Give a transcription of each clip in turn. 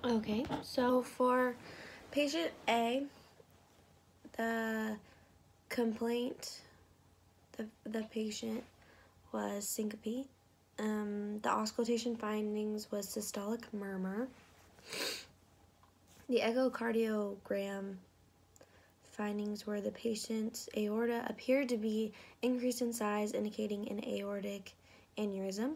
Okay, so for patient A, the complaint, the patient was syncope. The auscultation findings was systolic murmur. The echocardiogram findings were the patient's aorta appeared to be increased in size, indicating an aortic aneurysm.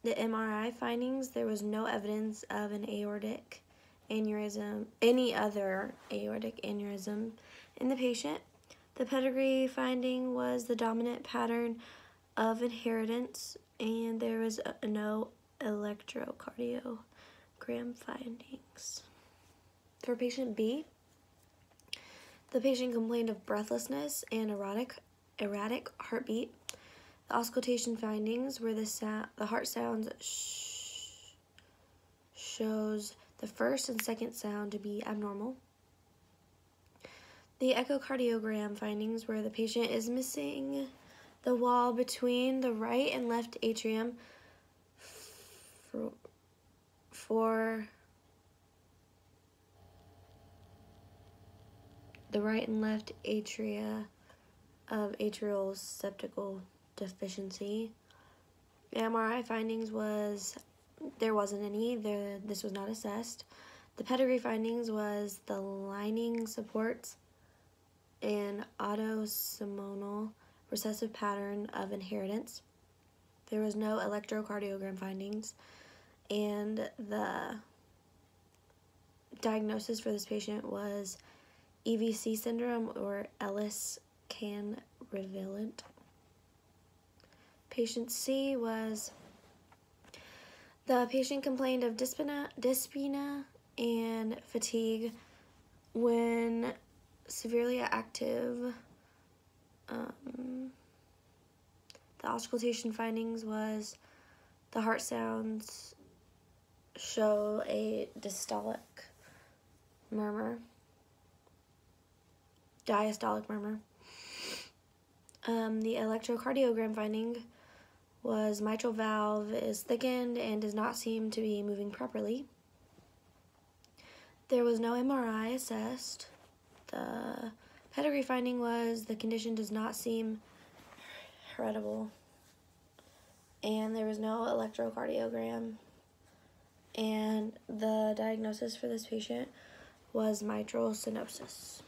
The MRI findings, there was no evidence of an aortic aneurysm, any other aortic aneurysm in the patient. The pedigree finding was the dominant pattern of inheritance, and there was no electrocardiogram findings. For patient B, the patient complained of breathlessness and erratic heartbeat. The auscultation findings were the heart sounds shows the first and second sound to be abnormal. The echocardiogram findings were the patient is missing the wall between the right and left atrium for the right and left atria of atrial septal deficiency. The MRI findings was there wasn't any. This was not assessed. The pedigree findings was the lining supports an autosomal recessive pattern of inheritance. There was no electrocardiogram findings, and the diagnosis for this patient was EVC syndrome or Ellis-Can-Rivalent. Patient C was the patient complained of dyspnea and fatigue when severely active. The auscultation findings was the heart sounds show a diastolic murmur. The electrocardiogram finding was mitral valve is thickened and does not seem to be moving properly. There was no MRI assessed. The pedigree finding was the condition does not seem heritable, and there was no electrocardiogram, and the diagnosis for this patient was mitral stenosis.